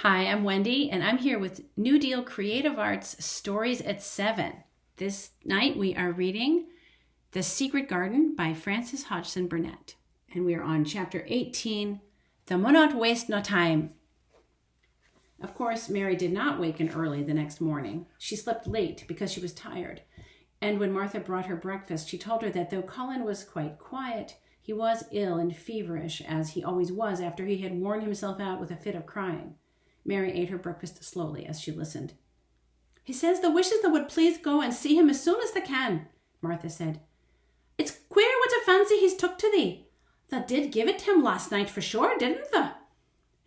Hi, I'm Wendy, and I'm here with New Deal Creative Arts Stories at 7. This night we are reading The Secret Garden by Frances Hodgson Burnett, and we are on Chapter 18, The Munot Waste No Time. Of course, Mary did not waken early the next morning. She slept late because she was tired, and when Martha brought her breakfast, she told her that though Colin was quite quiet, he was ill and feverish, as he always was after he had worn himself out with a fit of crying. Mary ate her breakfast slowly as she listened. "He says the wishes that would please go and see him as soon as they can," Martha said. "It's queer what a fancy he's took to thee. They did give it to him last night for sure, didn't they?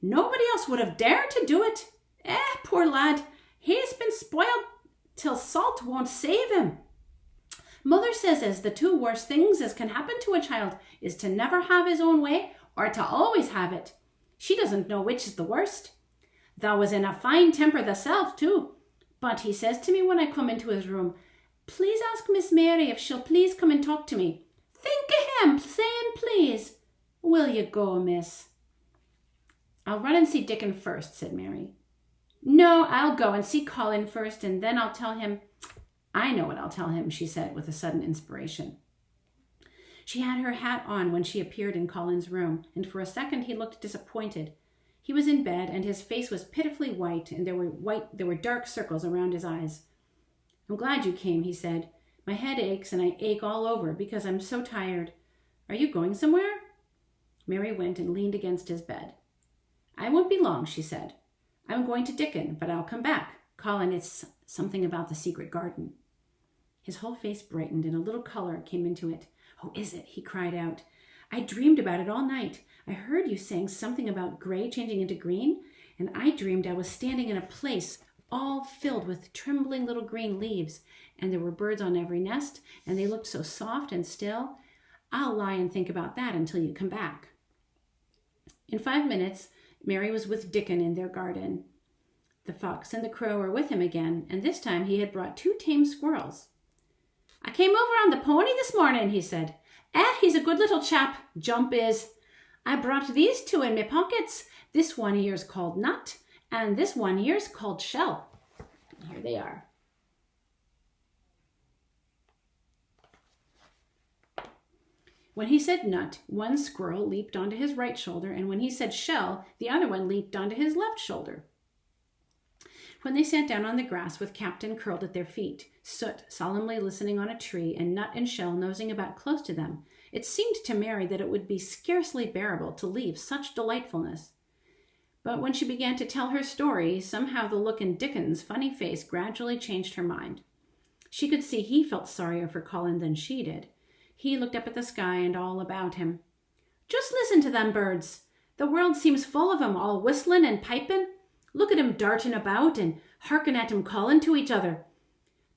Nobody else would have dared to do it. Poor lad, he's been spoiled till salt won't save him. Mother says as the two worst things as can happen to a child is to never have his own way or to always have it. She doesn't know which is the worst. Thou was in a fine temper thyself too, but he says to me when I come into his room, 'Please ask Miss Mary if she'll please come and talk to me.' Think of him saying please. Will you go, miss?" "I'll run and see Dickon first," said Mary. "No, I'll go and see Colin first, and then I'll tell him." "I know what I'll tell him," she said with a sudden inspiration. She had her hat on when she appeared in Colin's room, and for a second he looked disappointed. He was in bed, and his face was pitifully white, and there were dark circles around his eyes. "I'm glad you came," he said. "My head aches, and I ache all over because I'm so tired. Are you going somewhere?" Mary went and leaned against his bed. "I won't be long," she said. "I'm going to Dickon, but I'll come back. Colin, it's something about the secret garden." His whole face brightened, and a little color came into it. "Oh, is it?" he cried out. "I dreamed about it all night. I heard you saying something about gray changing into green, and I dreamed I was standing in a place all filled with trembling little green leaves, and there were birds on every nest, and they looked so soft and still. I'll lie and think about that until you come back." In 5 minutes, Mary was with Dickon in their garden. The fox and the crow were with him again, and this time he had brought 2 tame squirrels. "I came over on the pony this morning," he said. He's a good little chap, Jump is. I brought these 2 in my pockets. This one here's called Nut, and this one here's called Shell. Here they are." When he said Nut, one squirrel leaped onto his right shoulder, and when he said Shell, the other one leaped onto his left shoulder. When they sat down on the grass with Captain curled at their feet, Soot solemnly listening on a tree, and Nut and Shell nosing about close to them, it seemed to Mary that it would be scarcely bearable to leave such delightfulness. But when she began to tell her story, somehow the look in Dickon's funny face gradually changed her mind. She could see he felt sorrier for Colin than she did. He looked up at the sky and all about him. "Just listen to them birds. The world seems full of 'em, all whistling and piping. Look at 'em darting about and hearken at 'em calling to each other.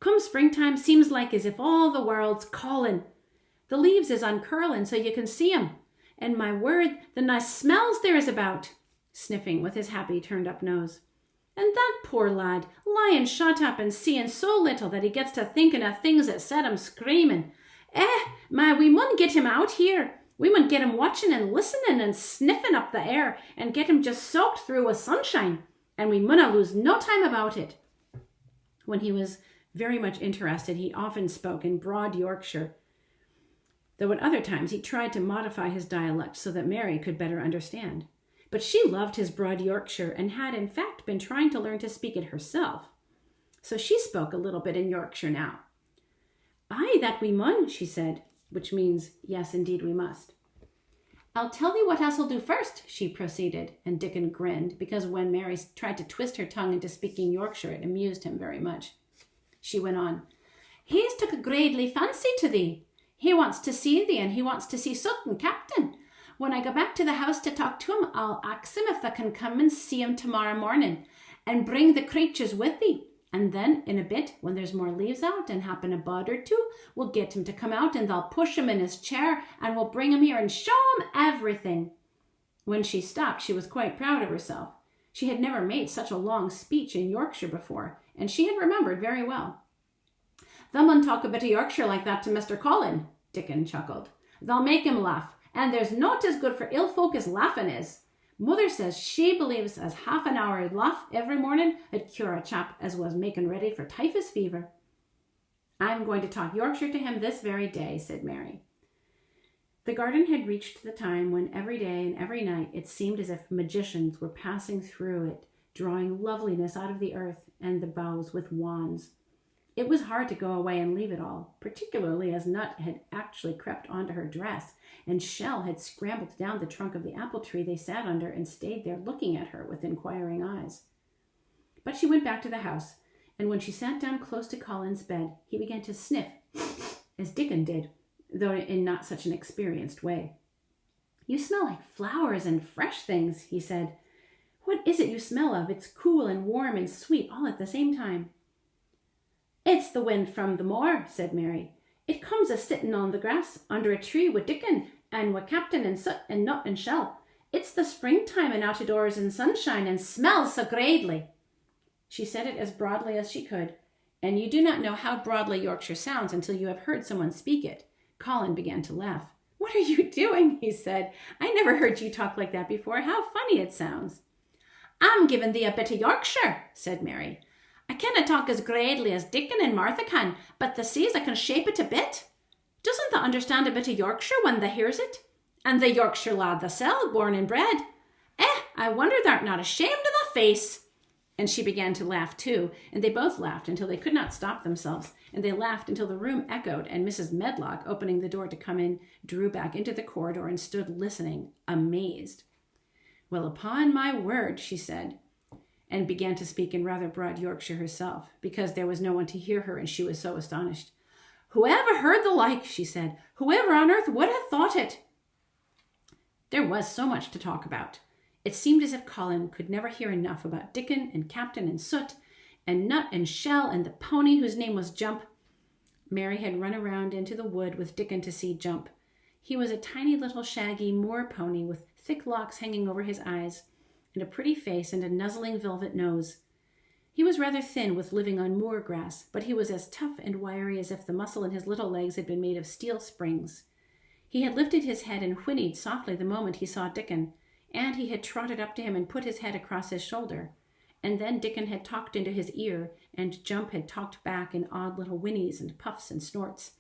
Come springtime, seems like as if all the world's calling. The leaves is uncurling so you can see 'em. And my word, the nice smells there is about," sniffing with his happy turned-up nose. "And that poor lad, lying shut up and seeing so little that he gets to thinking of things that set him screaming. We mun get him out here. We mun get him watching and listening and sniffing up the air and get him just soaked through with sunshine. And we munna lose no time about it." When he was very much interested, he often spoke in broad Yorkshire, though at other times he tried to modify his dialect so that Mary could better understand. But she loved his broad Yorkshire and had in fact been trying to learn to speak it herself. So she spoke a little bit in Yorkshire now. "Aye, that we mun," she said, which means, "Yes, indeed we must." "I'll tell thee what us'll do first," she proceeded, and Dickon grinned, because when Mary tried to twist her tongue into speaking Yorkshire, it amused him very much. She went on, "He's took a greatly fancy to thee. He wants to see thee, and he wants to see Soot and Captain. When I go back to the house to talk to him, I'll ax him if they can come and see him tomorrow morning, and bring the creatures with thee. And then, in a bit, when there's more leaves out and happen a bud or 2, we'll get him to come out, and they'll push him in his chair, and we'll bring him here and show him everything." When she stopped, she was quite proud of herself. She had never made such a long speech in Yorkshire before, and she had remembered very well. "They mun talk a bit of Yorkshire like that to Mr. Colin," Dickon chuckled. "They'll make him laugh, and there's naught as good for ill folk as laughing is. Mother says she believes as half an hour laugh every morning 'ud cure a chap as was making ready for typhus fever. I'm going to talk Yorkshire to him this very day, said Mary. The garden had reached the time when every day and every night it seemed as if magicians were passing through it, drawing loveliness out of the earth and the boughs with wands. It was hard to go away and leave it all, particularly as Nut had actually crept onto her dress, and Shell had scrambled down the trunk of the apple tree they sat under and stayed there looking at her with inquiring eyes. But she went back to the house, and when she sat down close to Colin's bed, he began to sniff, as Dickon did, though in not such an experienced way. You smell like flowers and fresh things, he said. What is it you smell of? It's cool and warm and sweet all at the same time. It's the wind from the moor, said Mary. It comes a-sitting on the grass under a tree with Dickon and with Captain and Soot and Nut and Shell. It's the springtime and out of doors in sunshine and smells so greatly. She said it as broadly as she could, and you do not know how broadly Yorkshire sounds until you have heard someone speak it. Colin began to laugh. What are you doing? He said. I never heard you talk like that before. How funny it sounds. I'm giving thee a bit of Yorkshire, said Mary. I canna talk as gradely as Dickon and Martha can, but thee sees I can shape it a bit. Doesn't thee understand a bit of Yorkshire when thee hears it? And the Yorkshire lad thysel, born and bred. I wonder thou'rt not ashamed of thy face. And she began to laugh too, and they both laughed until they could not stop themselves, and they laughed until the room echoed, and Mrs. Medlock, opening the door to come in, drew back into the corridor and stood listening, amazed. Well, upon my word, she said, and began to speak in rather broad Yorkshire herself, because there was no one to hear her, and she was so astonished. Whoever heard the like, she said. Whoever on earth would have thought it? There was so much to talk about. It seemed as if Colin could never hear enough about Dickon and Captain and Soot and Nut and Shell and the pony whose name was Jump. Mary had run around into the wood with Dickon to see Jump. He was a tiny little shaggy moor pony with thick locks hanging over his eyes and a pretty face and a nuzzling velvet nose. He was rather thin with living on moor grass, but he was as tough and wiry as if the muscle in his little legs had been made of steel springs. He had lifted his head and whinnied softly the moment he saw Dickon, and he had trotted up to him and put his head across his shoulder. And then Dickon had talked into his ear, and Jump had talked back in odd little whinnies and puffs and snorts.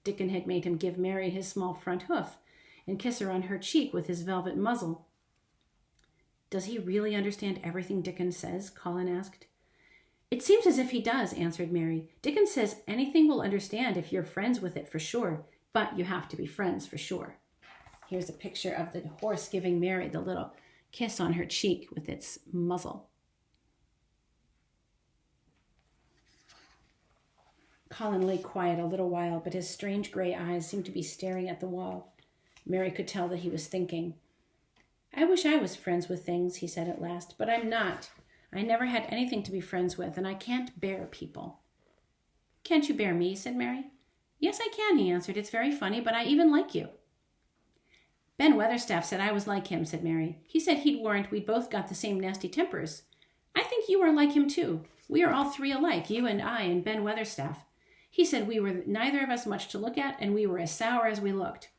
Dickon had made him give Mary his small front hoof and kiss her on her cheek with his velvet muzzle. Does he really understand everything Dickon says? Colin asked. It seems as if he does, answered Mary. Dickon says anything will understand if you're friends with it for sure, but you have to be friends for sure. Here's a picture of the horse giving Mary the little kiss on her cheek with its muzzle. Colin lay quiet a little while, but his strange gray eyes seemed to be staring at the wall. Mary could tell that he was thinking. I wish I was friends with things, he said at last, but I'm not. I never had anything to be friends with, and I can't bear people. Can't you bear me? Said Mary. Yes, I can, he answered. It's very funny, but I even like you. Ben Weatherstaff said I was like him, said Mary. He said he'd warrant we'd both got the same nasty tempers. I think you are like him too. We are all three alike, you and I and Ben Weatherstaff. He said we were neither of us much to look at, and we were as sour as we looked.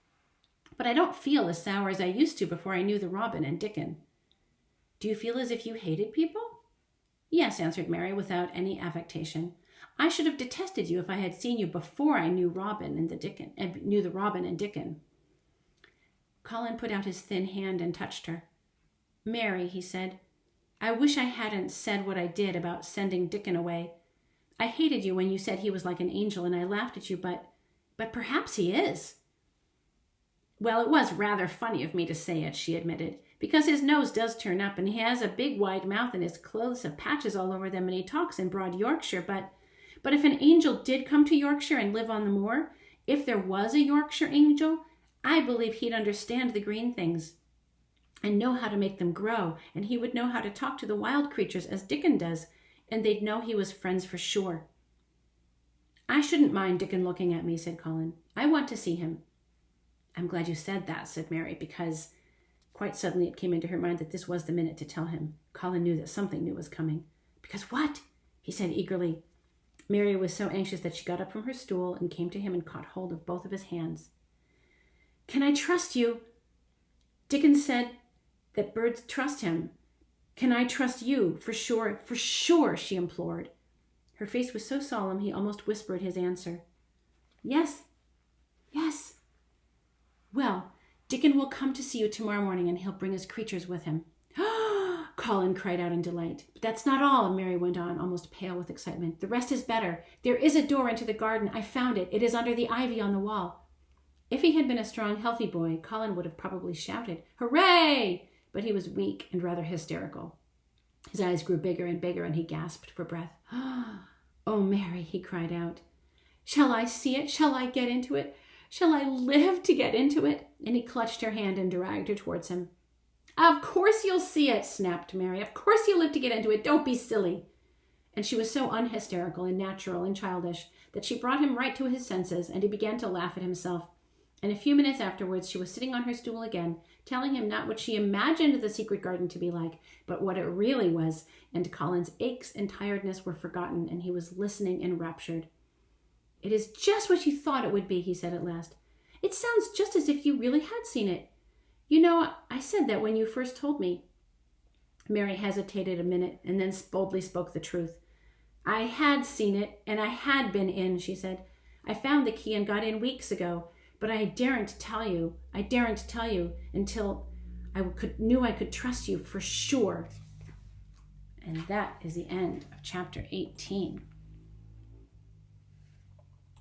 But I don't feel as sour as I used to before I knew the Robin and Dickon. Do you feel as if you hated people? Yes, answered Mary without any affectation. I should have detested you if I had seen you before I knew the Robin and Dickon. Colin put out his thin hand and touched her. Mary, he said, I wish I hadn't said what I did about sending Dickon away. I hated you when you said he was like an angel, and I laughed at you, but perhaps he is. Well, it was rather funny of me to say it, she admitted, because his nose does turn up, and he has a big wide mouth, and his clothes have patches all over them, and he talks in broad Yorkshire, but if an angel did come to Yorkshire and live on the moor, if there was a Yorkshire angel, I believe he'd understand the green things and know how to make them grow, and he would know how to talk to the wild creatures as Dickon does, and they'd know he was friends for sure. I shouldn't mind Dickon looking at me, said Colin. I want to see him. I'm glad you said that, said Mary, because quite suddenly it came into her mind that this was the minute to tell him. Colin knew that something new was coming. Because what? He said eagerly. Mary was so anxious that she got up from her stool and came to him and caught hold of both of his hands. Can I trust you? Dickon said that birds trust him. Can I trust you? For sure, she implored. Her face was so solemn he almost whispered his answer. Yes. Well, Dickon will come to see you tomorrow morning, and he'll bring his creatures with him. Colin cried out in delight. But that's not all, Mary went on, almost pale with excitement. The rest is better. There is a door into the garden. I found it. It is under the ivy on the wall. If he had been a strong, healthy boy, Colin would have probably shouted, Hooray! But he was weak and rather hysterical. His eyes grew bigger and bigger, and he gasped for breath. Oh, Mary, he cried out. Shall I see it? Shall I get into it? Shall I live to get into it? And he clutched her hand and dragged her towards him. Of course you'll see it, snapped Mary. Of course you'll live to get into it. Don't be silly. And she was so unhysterical and natural and childish that she brought him right to his senses, and he began to laugh at himself. And a few minutes afterwards, she was sitting on her stool again, telling him not what she imagined the secret garden to be like, but what it really was, and Colin's aches and tiredness were forgotten, and he was listening enraptured. It is just what you thought it would be, he said at last. It sounds just as if you really had seen it. You know, I said that when you first told me. Mary hesitated a minute and then boldly spoke the truth. I had seen it, and I had been in, she said. I found the key and got in weeks ago, but I daren't tell you until I knew I could trust you for sure. And that is the end of chapter 18.